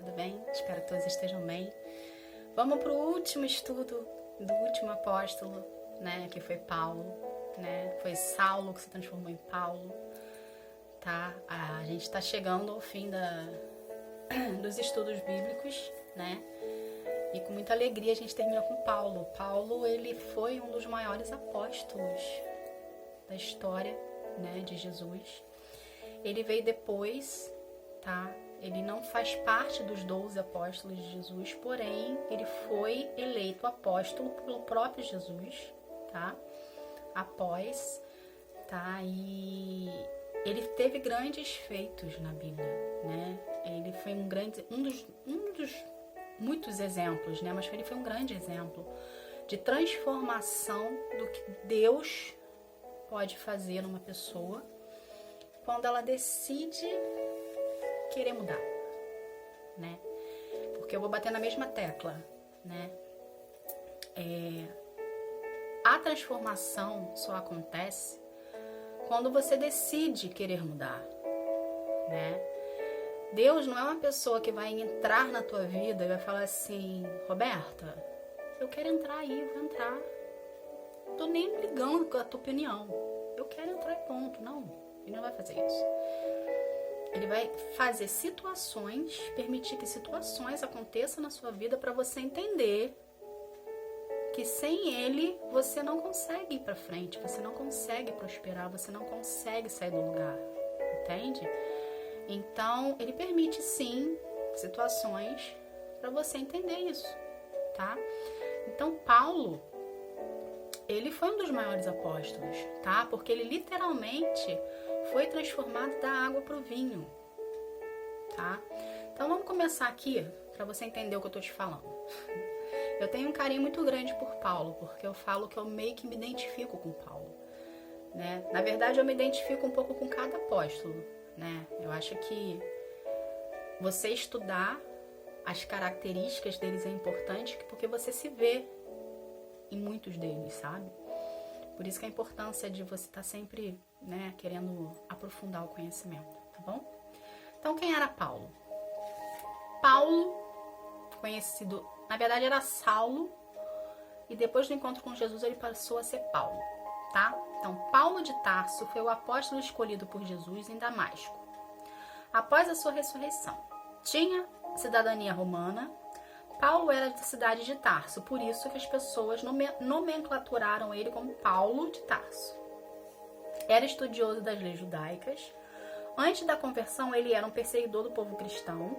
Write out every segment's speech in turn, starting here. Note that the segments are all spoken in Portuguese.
tudo bem? Espero que todos estejam bem. Vamos para o último estudo do último apóstolo, né? Que foi Paulo, né? Foi Saulo que se transformou em Paulo, tá? A gente está chegando ao fim dos estudos bíblicos, né? E com muita alegria a gente termina com Paulo. Paulo, ele foi um dos maiores apóstolos da história, né, de Jesus. Ele veio depois, tá? Ele não faz parte dos 12 apóstolos de Jesus, porém, ele foi eleito apóstolo pelo próprio Jesus, tá? Após, tá? E ele teve grandes feitos na Bíblia, né? Ele foi um dos muitos exemplos, né? Mas ele foi um grande exemplo de transformação do que Deus pode fazer numa pessoa quando ela decide querer mudar, né? Porque eu vou bater na mesma tecla, né? A transformação só acontece quando você decide querer mudar, né? Deus não é uma pessoa que vai entrar na tua vida e vai falar assim: Roberta, eu quero entrar aí, vou entrar. Tô nem ligando com a tua opinião. Eu quero entrar e ponto. Não, ele não vai fazer isso. Ele vai fazer situações, permitir que situações aconteçam na sua vida para você entender que sem ele você não consegue ir para frente, você não consegue prosperar, você não consegue sair do lugar, entende? Então, ele permite sim situações para você entender isso, tá? Então, Paulo, ele foi um dos maiores apóstolos, tá? Porque ele literalmente foi transformado da água para o vinho, tá? Então, vamos começar aqui para você entender o que eu tô te falando. Eu tenho um carinho muito grande por Paulo, porque eu falo que eu meio que me identifico com Paulo, né? Na verdade, eu me identifico um pouco com cada apóstolo, né? Eu acho que você estudar as características deles é importante, porque você se vê em muitos deles, sabe? Por isso que a importância de você estar sempre, né, querendo aprofundar o conhecimento, tá bom? Então, quem era Paulo? Paulo, conhecido, na verdade era Saulo, e depois do encontro com Jesus ele passou a ser Paulo, tá? Então, Paulo de Tarso foi o apóstolo escolhido por Jesus em Damasco, após a sua ressurreição. Tinha cidadania romana. Paulo era da cidade de Tarso, por isso que as pessoas nomenclaturaram ele como Paulo de Tarso. Era estudioso das leis judaicas. Antes da conversão, ele era um perseguidor do povo cristão,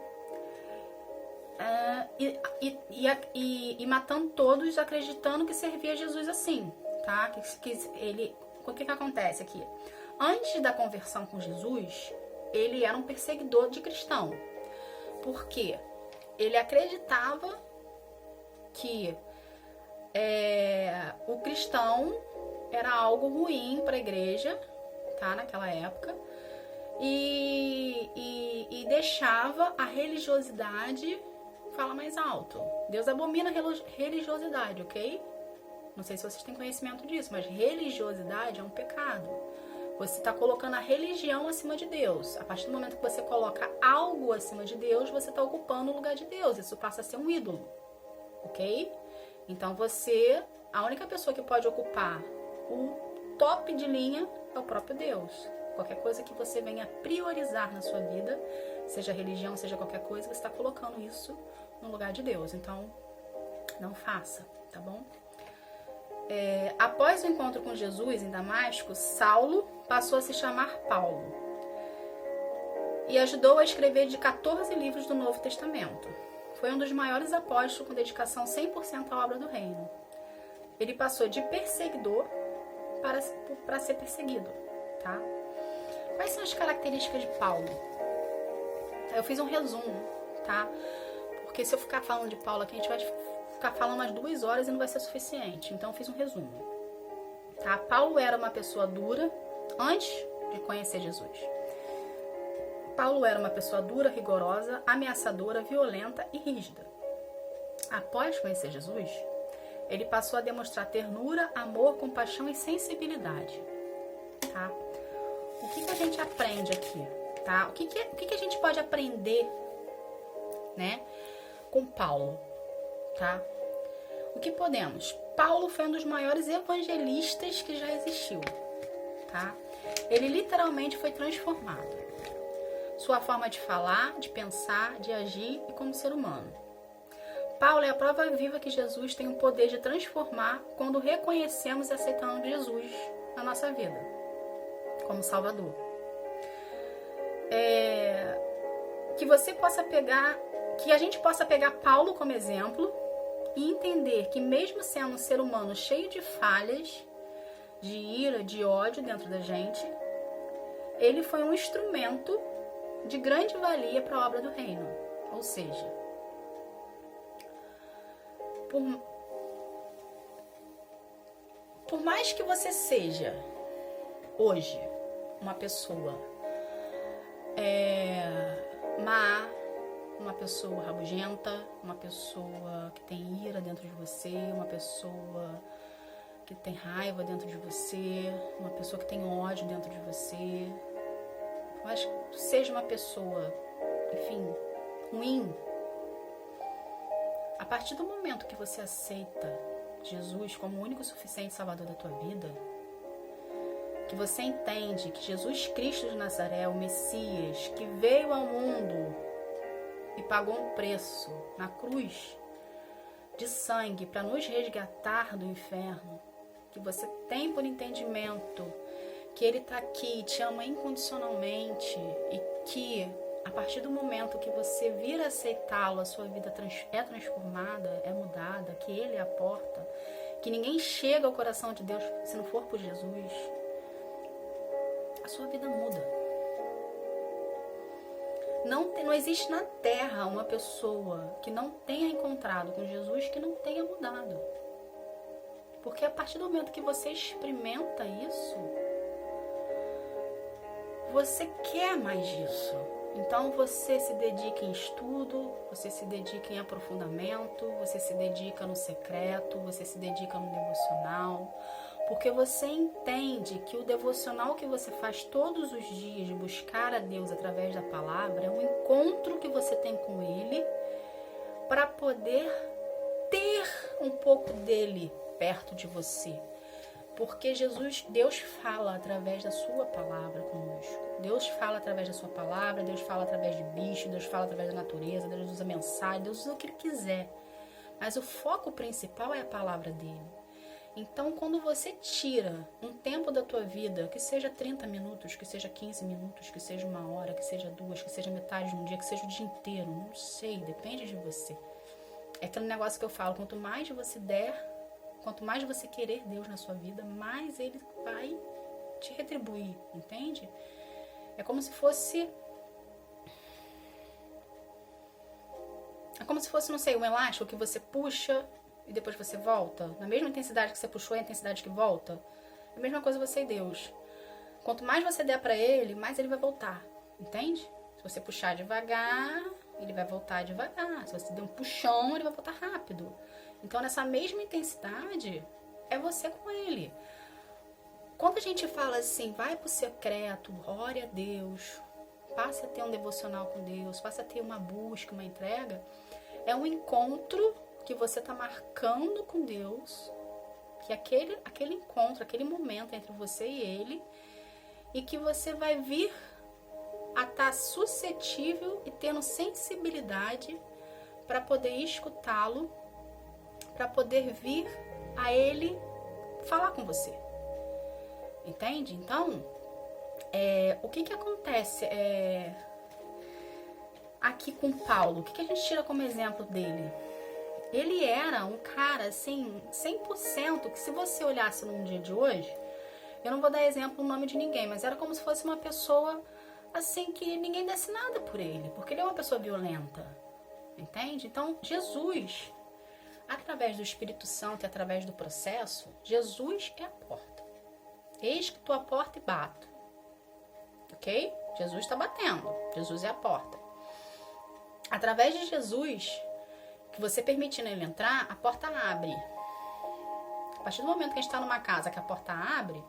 e matando todos, acreditando que servia a Jesus assim, tá? O que acontece aqui? Antes da conversão com Jesus, ele era um perseguidor de cristão. Por quê? Ele acreditava que o cristão era algo ruim para a igreja, tá? Naquela época, e deixava a religiosidade falar mais alto. Deus abomina religiosidade, ok? Não sei se vocês têm conhecimento disso, mas religiosidade é um pecado. Você está colocando a religião acima de Deus. A partir do momento que você coloca algo acima de Deus, você está ocupando o lugar de Deus. Isso passa a ser um ídolo, ok? Então a única pessoa que pode ocupar o top de linha é o próprio Deus. Qualquer coisa que você venha priorizar na sua vida, seja religião, seja qualquer coisa, você está colocando isso no lugar de Deus. Então, não faça, tá bom? Após o encontro com Jesus em Damasco, Saulo passou a se chamar Paulo e ajudou a escrever de 14 livros do Novo Testamento. Foi um dos maiores apóstolos com dedicação 100% à obra do reino. Ele passou de perseguidor para ser perseguido, tá? Quais são as características de Paulo? Eu fiz um resumo, tá? Porque se eu ficar falando de Paulo aqui, a gente vai ficar falando umas 2 horas e não vai ser suficiente. Então eu fiz um resumo, tá? Paulo era uma pessoa dura antes de conhecer Jesus. Paulo era uma pessoa dura, rigorosa, ameaçadora, violenta e rígida. Após conhecer Jesus, ele passou a demonstrar ternura, amor, compaixão e sensibilidade, tá? O que a gente aprende aqui, tá? O que a gente pode aprender né, com Paulo, tá? O que podemos? Paulo foi um dos maiores evangelistas que já existiu, tá? Ele literalmente foi transformado. Sua forma de falar, de pensar, de agir e como ser humano. Paulo é a prova viva que Jesus tem o poder de transformar quando reconhecemos e aceitamos Jesus na nossa vida, como Salvador. Que a gente possa pegar Paulo como exemplo e entender que mesmo sendo um ser humano cheio de falhas, de ira, de ódio dentro da gente, ele foi um instrumento de grande valia para a obra do reino. Ou seja, por mais que você seja hoje uma pessoa má, uma pessoa rabugenta, uma pessoa que tem ira dentro de você, uma pessoa que tem raiva dentro de você, uma pessoa que tem ódio dentro de você, mas seja uma pessoa, enfim, ruim, a partir do momento que você aceita Jesus como o único e suficiente Salvador da tua vida, que você entende que Jesus Cristo de Nazaré, o Messias, que veio ao mundo e pagou um preço na cruz de sangue para nos resgatar do inferno, que você tem por entendimento que Ele está aqui e te ama incondicionalmente e que a partir do momento que você vir a aceitá-lo, a sua vida é transformada, é mudada, que Ele é a porta, que ninguém chega ao coração de Deus se não for por Jesus, a sua vida muda. Não existe na terra uma pessoa que não tenha encontrado com Jesus que não tenha mudado. Porque a partir do momento que você experimenta isso, você quer mais disso. Então você se dedica em estudo, você se dedica em aprofundamento, você se dedica no secreto, você se dedica no devocional, porque você entende que o devocional que você faz todos os dias de buscar a Deus através da palavra é um encontro que você tem com Ele para poder ter um pouco dele perto de você. Porque Deus fala através da sua palavra conosco. Deus fala através da sua palavra, Deus fala através de bicho, Deus fala através da natureza, Deus usa mensagem, Deus usa o que Ele quiser. Mas o foco principal é a palavra dele. Então, quando você tira um tempo da tua vida, que seja 30 minutos, que seja 15 minutos, que seja 1 hora, que seja 2, que seja metade de um dia, que seja o dia inteiro, não sei, depende de você. É aquele negócio que eu falo, quanto mais você der, quanto mais você querer Deus na sua vida, mais Ele vai te retribuir, entende? É como se fosse, não sei, um elástico que você puxa e depois você volta. Na mesma intensidade que você puxou, é a intensidade que volta. É a mesma coisa você e Deus. Quanto mais você der pra Ele, mais Ele vai voltar, entende? Se você puxar devagar, Ele vai voltar devagar. Se você der um puxão, Ele vai voltar rápido. Então, nessa mesma intensidade, é você com Ele. Quando a gente fala assim, vai pro secreto, ore a Deus, passe a ter um devocional com Deus, passe a ter uma busca, uma entrega, é um encontro que você está marcando com Deus, que aquele encontro, aquele momento entre você e Ele, e que você vai vir a estar suscetível e tendo sensibilidade para poder escutá-lo, para poder vir a Ele falar com você. Entende? Então, o que acontece aqui com Paulo? O que a gente tira como exemplo dele? Ele era um cara, assim, 100%, que se você olhasse num dia de hoje, eu não vou dar exemplo o nome de ninguém, mas era como se fosse uma pessoa, assim, que ninguém desse nada por ele, porque ele é uma pessoa violenta, entende? Então, Jesus, através do Espírito Santo e através do processo, Jesus é a porta. Eis que tu a porta e bato, ok? Jesus está batendo, Jesus é a porta. Através de Jesus, que você permitindo ele entrar, a porta abre. A partir do momento que a gente está numa casa que a porta abre,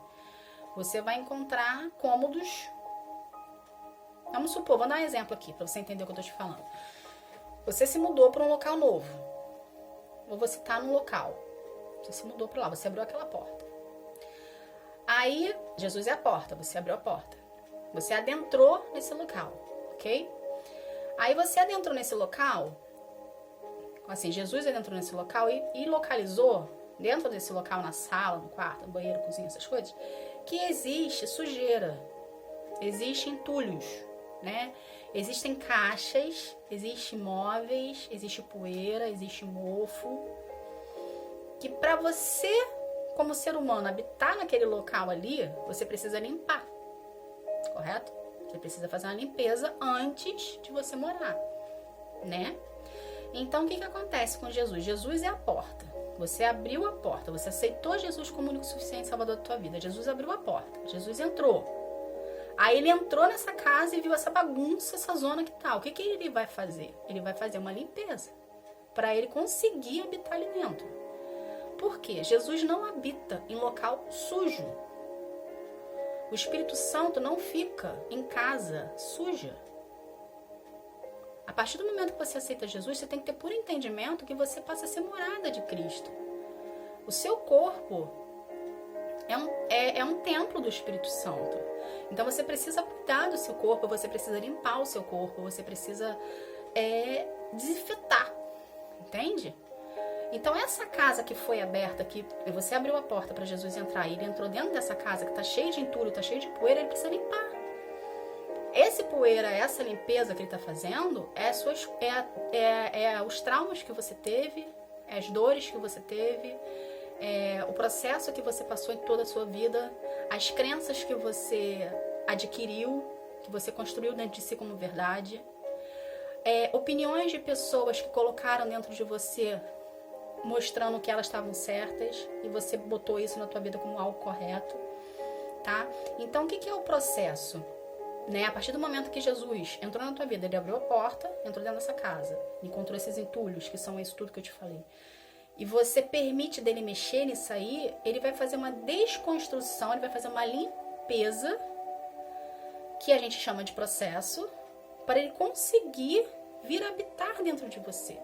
você vai encontrar cômodos. Vamos supor, vou dar um exemplo aqui para você entender o que eu estou te falando. Você se mudou para um local novo. Ou você está num local. Você se mudou para lá, você abriu aquela porta. Aí, Jesus é a porta, você abriu a porta. Você adentrou nesse local, ok? Aí você adentrou nesse local, assim, Jesus adentrou nesse local e localizou, dentro desse local, na sala, no quarto, no banheiro, cozinha, essas coisas, que existe sujeira, existem entulhos, né? Existem caixas, existem móveis, existe poeira, existe mofo, que para você, como ser humano, habitar naquele local ali, você precisa limpar, correto? Você precisa fazer uma limpeza antes de você morar, né? Então, o que acontece com Jesus? Jesus é a porta. Você abriu a porta, você aceitou Jesus como único suficiente salvador da tua vida. Jesus abriu a porta, Jesus entrou. Aí ele entrou nessa casa e viu essa bagunça, essa zona que tá. O que ele vai fazer? Ele vai fazer uma limpeza para ele conseguir habitar ali dentro. Por quê? Jesus não habita em local sujo. O Espírito Santo não fica em casa suja. A partir do momento que você aceita Jesus, você tem que ter por entendimento que você passa a ser morada de Cristo. O seu corpo é um templo do Espírito Santo. Então você precisa cuidar do seu corpo, você precisa limpar o seu corpo, você precisa desinfetar. Entende? Então essa casa que foi aberta, que você abriu a porta para Jesus entrar e ele entrou dentro dessa casa que está cheia de entulho, está cheia de poeira, ele precisa limpar. Esse poeira, essa limpeza que ele está fazendo, os traumas que você teve, as dores que você teve, o processo que você passou em toda a sua vida, as crenças que você adquiriu, que você construiu dentro de si como verdade, opiniões de pessoas que colocaram dentro de você, mostrando que elas estavam certas, e você botou isso na tua vida como algo correto, tá? Então, o que é o processo? Né? A partir do momento que Jesus entrou na tua vida, ele abriu a porta, entrou dentro dessa casa, encontrou esses entulhos, que são isso tudo que eu te falei, e você permite dele mexer nisso aí, ele vai fazer uma desconstrução, ele vai fazer uma limpeza, que a gente chama de processo, para ele conseguir vir habitar dentro de você.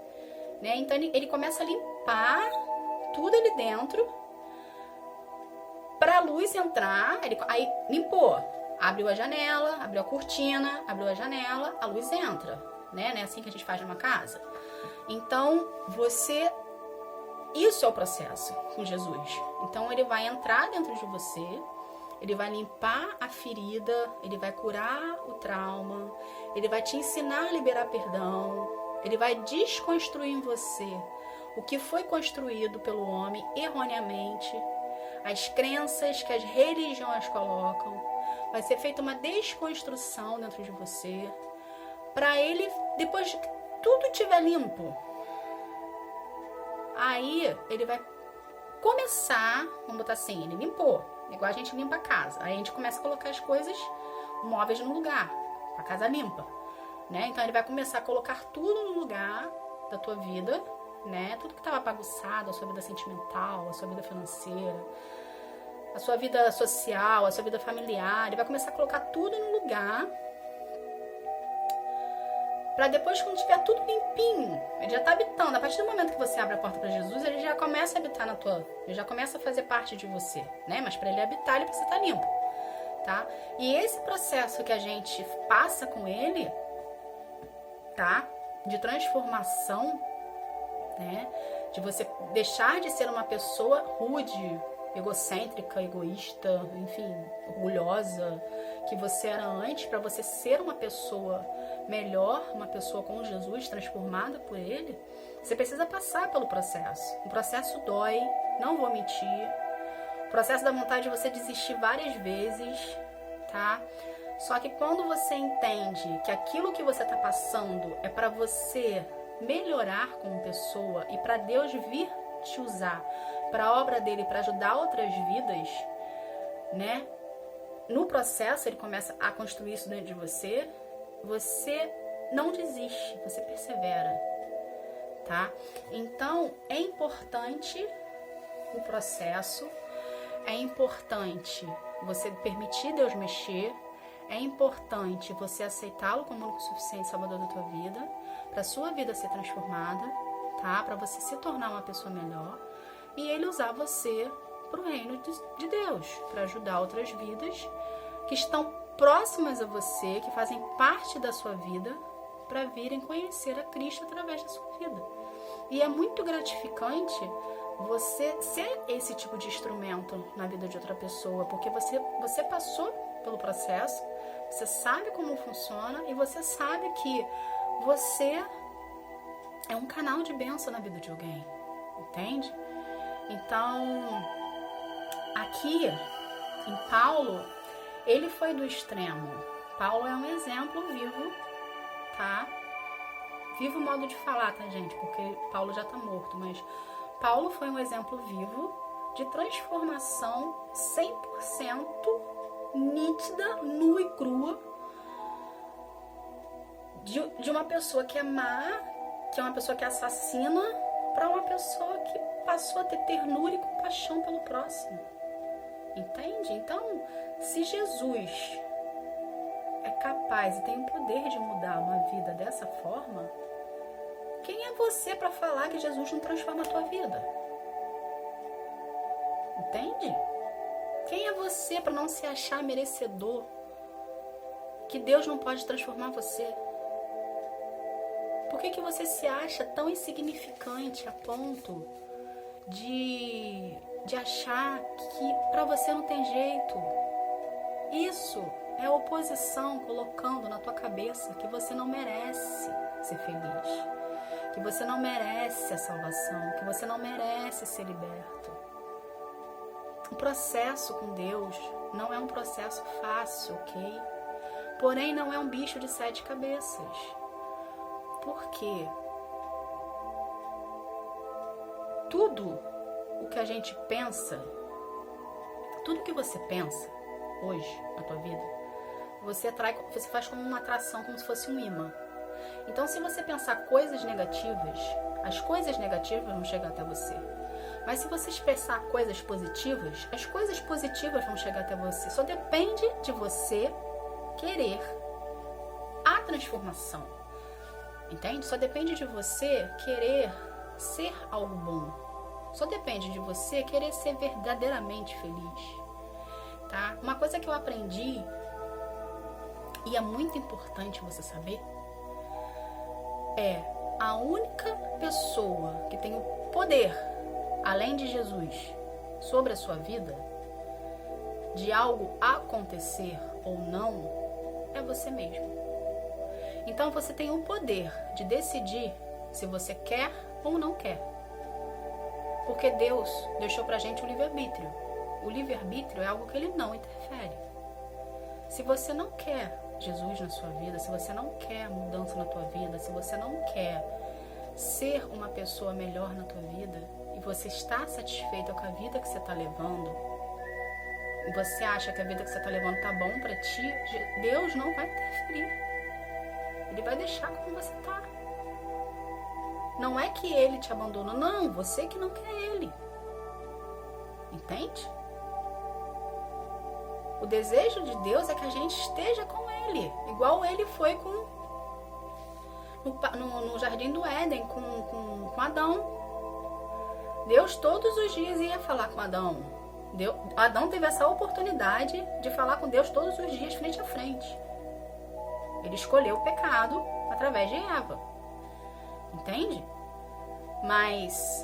Né? Então ele começa a limpar tudo ali dentro, para a luz entrar, aí limpou. Abriu a janela, abriu a cortina, abriu a janela, a luz entra, né? Não é assim que a gente faz numa casa? Então, isso é o processo com Jesus. Então, ele vai entrar dentro de você, ele vai limpar a ferida, ele vai curar o trauma, ele vai te ensinar a liberar perdão, ele vai desconstruir em você o que foi construído pelo homem erroneamente, as crenças que as religiões colocam. Vai ser feita uma desconstrução dentro de você, para ele, depois que tudo estiver limpo, aí ele vai começar, vamos botar assim, ele limpou, igual a gente limpa a casa, aí a gente começa a colocar as coisas, móveis no lugar, a casa limpa, né? Então ele vai começar a colocar tudo no lugar da tua vida, né? Tudo que estava bagunçado, a sua vida sentimental, a sua vida financeira, a sua vida social, a sua vida familiar, ele vai começar a colocar tudo no lugar, para depois, quando tiver tudo limpinho, ele já está habitando. A partir do momento que você abre a porta para Jesus, ele já começa a habitar ele já começa a fazer parte de você, né? Mas para ele habitar, ele precisa estar limpo, tá? E esse processo que a gente passa com ele, tá? De transformação, né? De você deixar de ser uma pessoa rude, egocêntrica, egoísta, enfim, orgulhosa, que você era antes, para você ser uma pessoa melhor, uma pessoa com Jesus, transformada por ele, você precisa passar pelo processo. O processo dói, não vou mentir. O processo dá vontade de você desistir várias vezes, tá? Só que quando você entende que aquilo que você está passando é para você melhorar como pessoa e para Deus vir te usar para a obra dele, para ajudar outras vidas, né? No processo, ele começa a construir isso dentro de você. Você não desiste, você persevera, tá? Então, é importante o processo, é importante você permitir Deus mexer, é importante você aceitá-lo como o único suficiente salvador da tua vida, para sua vida ser transformada, tá? Para você se tornar uma pessoa melhor, e ele usar você para o reino de Deus, para ajudar outras vidas que estão próximas a você, que fazem parte da sua vida, para virem conhecer a Cristo através da sua vida. E é muito gratificante você ser esse tipo de instrumento na vida de outra pessoa, porque você passou pelo processo, você sabe como funciona e você sabe que você é um canal de bênção na vida de alguém, entende? Então, aqui em Paulo, ele foi do extremo. Paulo é um exemplo vivo, tá? Vivo modo de falar, tá, gente? Porque Paulo já tá morto, mas Paulo foi um exemplo vivo de transformação 100% nítida, nua e crua de uma pessoa que é má, que é uma pessoa que assassina, para uma pessoa que passou a ter ternura e compaixão pelo próximo. Entende? Então, se Jesus é capaz e tem o poder de mudar uma vida dessa forma, quem é você para falar que Jesus não transforma a tua vida? Entende? Quem é você para não se achar merecedor que Deus não pode transformar você? Por que você se acha tão insignificante a ponto de achar que para você não tem jeito? Isso é a oposição colocando na tua cabeça que você não merece ser feliz, que você não merece a salvação, que você não merece ser liberto. O processo com Deus não é um processo fácil, ok? Porém, não é um bicho de 7 cabeças. Por quê? Tudo o que a gente pensa, tudo que você pensa hoje na tua vida, você faz como uma atração, como se fosse um imã. Então, se você pensar coisas negativas, as coisas negativas vão chegar até você. Mas se você pensar coisas positivas, as coisas positivas vão chegar até você. Só depende de você querer a transformação. Entende? Só depende de você querer ser algo bom. Só depende de você querer ser verdadeiramente feliz. Tá? Uma coisa que eu aprendi, e é muito importante você saber, é a única pessoa que tem o poder, além de Jesus, sobre a sua vida, de algo acontecer ou não, é você mesmo. Então você tem o poder de decidir se você quer ou não quer. Porque Deus deixou pra gente o livre-arbítrio. O livre-arbítrio é algo que ele não interfere. Se você não quer Jesus na sua vida, se você não quer mudança na tua vida, se você não quer ser uma pessoa melhor na tua vida, e você está satisfeito com a vida que você está levando, e você acha que a vida que você está levando tá bom para ti, Deus não vai interferir. Ele vai deixar como você tá. Não é que ele te abandona, não, você que não quer ele. Entende? O desejo de Deus é que a gente esteja com ele, igual ele foi no Jardim do Éden com Adão. Deus todos os dias ia falar com Adão. Adão teve essa oportunidade de falar com Deus todos os dias, frente a frente. Ele escolheu o pecado através de Eva. Entende? Mas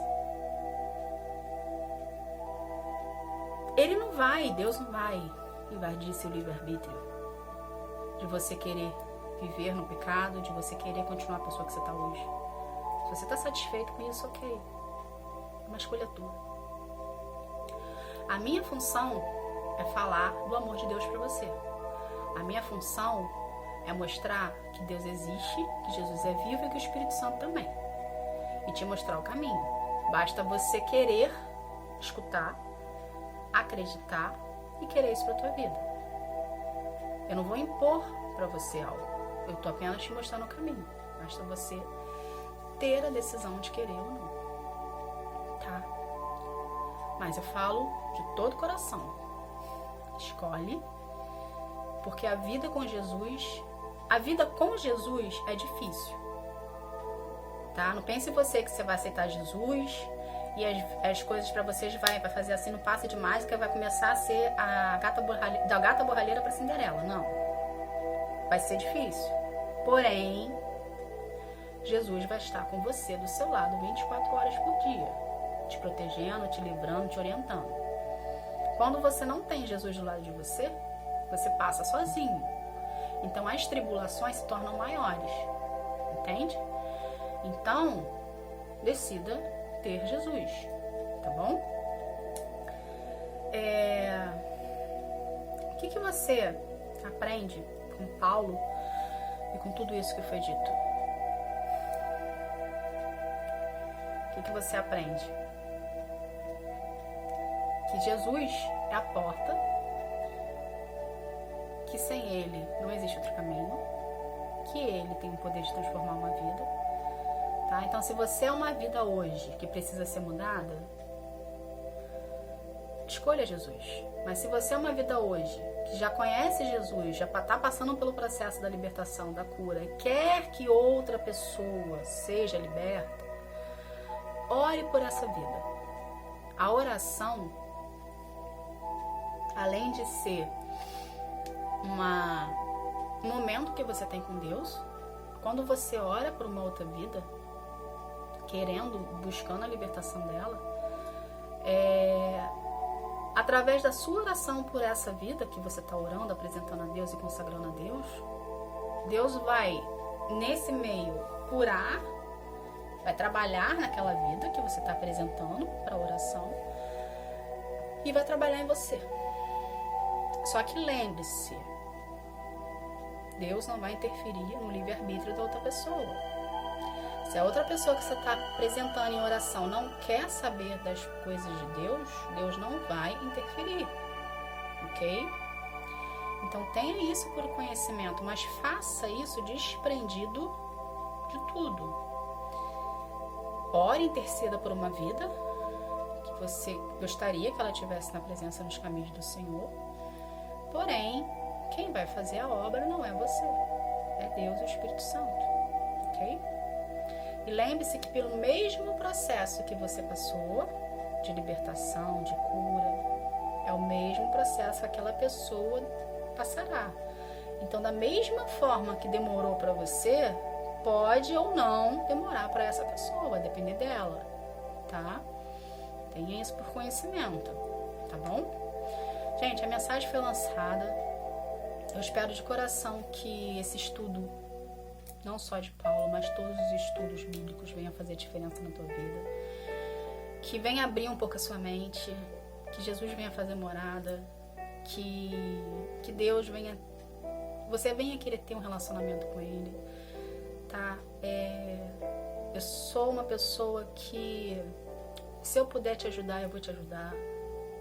Deus não vai invadir seu livre-arbítrio. De você querer viver no pecado, de você querer continuar a pessoa que você está hoje. Se você está satisfeito com isso, ok. É uma escolha tua. A minha função é falar do amor de Deus para você. A minha função é mostrar que Deus existe, que Jesus é vivo e que o Espírito Santo também. E te mostrar o caminho. Basta você querer escutar, acreditar e querer isso para tua vida. Eu não vou impor para você algo. Eu estou apenas te mostrando o caminho. Basta você ter a decisão de querer ou não. Tá? Mas eu falo de todo o coração. Escolhe, porque a vida com Jesus é difícil. tá? Não pense você que você vai aceitar Jesus e as coisas para vocês vai fazer assim no passe de mágica, vai começar a ser da gata borralheira para Cinderela. Não. Vai ser difícil. Porém, Jesus vai estar com você do seu lado 24 horas por dia, te protegendo, te livrando, te orientando. Quando você não tem Jesus do lado de você, você passa sozinho. Então as tribulações se tornam maiores. Entende? Então, decida ter Jesus. Tá bom? O que você aprende com Paulo e com tudo isso que foi dito? O que você aprende? Que Jesus é a porta, que sem Ele não existe outro caminho, que Ele tem o poder de transformar uma vida, tá? Então, se você é uma vida hoje que precisa ser mudada, escolha Jesus. Mas se você é uma vida hoje que já conhece Jesus, já está passando pelo processo da libertação, da cura, e quer que outra pessoa seja liberta, ore por essa vida. A oração, além de ser um momento que você tem com Deus, quando você ora por uma outra vida, buscando a libertação dela, através da sua oração por essa vida que você está orando, apresentando a Deus e consagrando a Deus, Deus vai, nesse meio, curar, vai trabalhar naquela vida que você está apresentando para a oração e vai trabalhar em você. Só que lembre-se, Deus não vai interferir no livre-arbítrio da outra pessoa. Se a outra pessoa que você está apresentando em oração não quer saber das coisas de Deus, Deus não vai interferir, ok? Então tenha isso por conhecimento, mas faça isso desprendido de tudo. Ore e interceda por uma vida que você gostaria que ela tivesse na presença nos caminhos do Senhor. Porém, quem vai fazer a obra não é você, é Deus e o Espírito Santo, ok? E lembre-se que pelo mesmo processo que você passou, de libertação, de cura, é o mesmo processo que aquela pessoa passará. Então, da mesma forma que demorou para você, pode ou não demorar para essa pessoa, vai depender dela, tá? Tenha isso por conhecimento, tá bom? Gente, a mensagem foi lançada. Eu espero de coração que esse estudo, não só de Paulo, mas todos os estudos bíblicos venham fazer diferença na tua vida. Que venha abrir um pouco a sua mente, que Jesus venha fazer morada, que Deus venha, você venha querer ter um relacionamento com Ele, tá? Eu sou uma pessoa que, se eu puder te ajudar, eu vou te ajudar.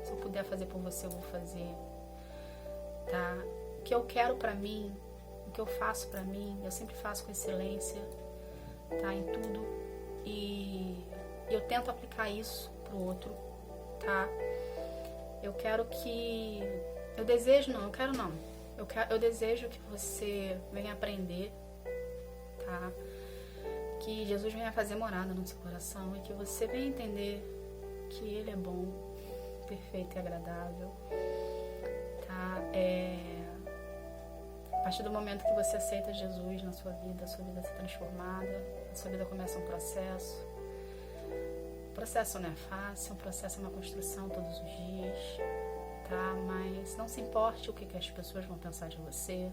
Se eu puder fazer por você, eu vou fazer, tá? O que eu quero pra mim, o que eu faço pra mim, eu sempre faço com excelência, tá? Em tudo. E eu tento aplicar isso pro outro, tá? Eu desejo que você venha aprender, tá? Que Jesus venha fazer morada no seu coração e que você venha entender que Ele é bom, perfeito e agradável, tá? A partir do momento que você aceita Jesus na sua vida, a sua vida se transformada, a sua vida começa um processo. O processo não é fácil, o processo é uma construção todos os dias, tá? Mas não se importe o que as pessoas vão pensar de você,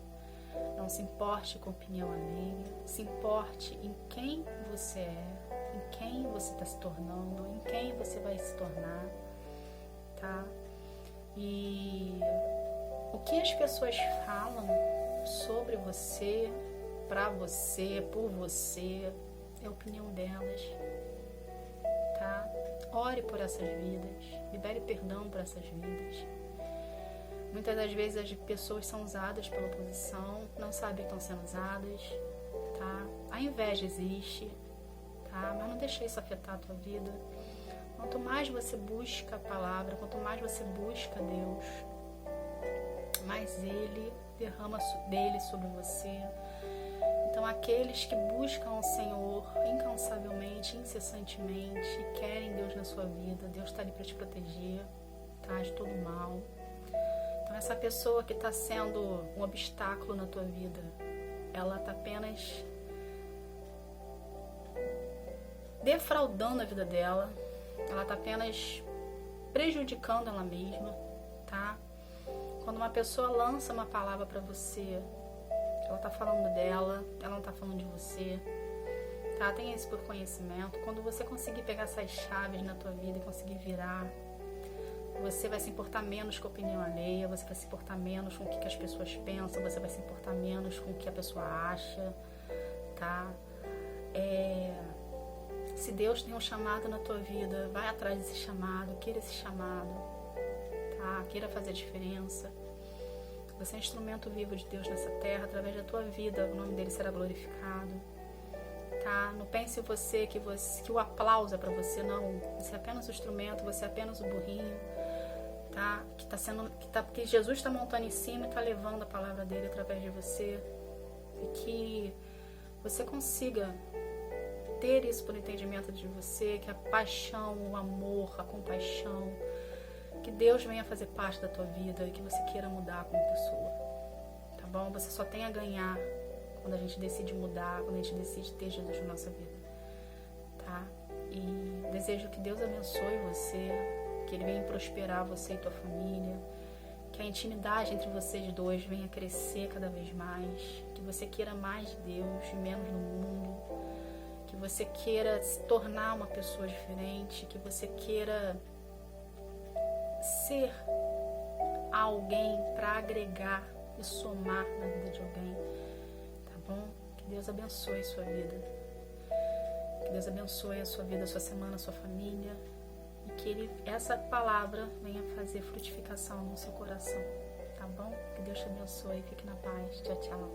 não se importe com a opinião alheia, se importe em quem você é, em quem você está se tornando, em quem você vai se tornar, tá? E o que as pessoas falam sobre você, pra você, por você, é a opinião delas, tá? Ore por essas vidas, libere perdão por essas vidas. Muitas das vezes as pessoas são usadas pela oposição, não sabem que estão sendo usadas, tá? A inveja existe, tá? Mas não deixe isso afetar a tua vida. Quanto mais você busca a palavra, quanto mais você busca Deus, mais Ele derrama dele sobre você. Então, aqueles que buscam o Senhor incansavelmente, incessantemente, querem Deus na sua vida, Deus está ali para te proteger, tá? De todo mal. Então, essa pessoa que está sendo um obstáculo na tua vida, ela está apenas defraudando a vida dela, ela está apenas prejudicando ela mesma, tá? Quando uma pessoa lança uma palavra para você, ela tá falando dela, ela não tá falando de você, tá? Tenha isso por conhecimento. Quando você conseguir pegar essas chaves na tua vida e conseguir virar, você vai se importar menos com a opinião alheia, você vai se importar menos com o que as pessoas pensam, você vai se importar menos com o que a pessoa acha, tá? Se Deus tem um chamado na tua vida, vai atrás desse chamado, queira esse chamado, tá? Queira fazer a diferença. Você é um instrumento vivo de Deus nessa terra, através da tua vida, o nome dele será glorificado, tá? Não pense você que o aplauso é para você, não. Você é apenas o instrumento, você é apenas o burrinho, tá? Que Jesus está montando em cima e está levando a palavra dele através de você. E que você consiga ter isso por entendimento de você, que a paixão, o amor, a compaixão, que Deus venha fazer parte da tua vida e que você queira mudar como pessoa, tá bom? Você só tem a ganhar quando a gente decide mudar, quando a gente decide ter Jesus na nossa vida, tá? E desejo que Deus abençoe você, que Ele venha prosperar você e tua família, que a intimidade entre vocês dois venha crescer cada vez mais, que você queira mais de Deus e menos do mundo, que você queira se tornar uma pessoa diferente, que você queira ser alguém para agregar e somar na vida de alguém, tá bom? Que Deus abençoe a sua vida, que Deus abençoe a sua vida, a sua semana, a sua família, e que essa palavra venha fazer frutificação no seu coração, tá bom? Que Deus te abençoe, fique na paz, tchau, tchau.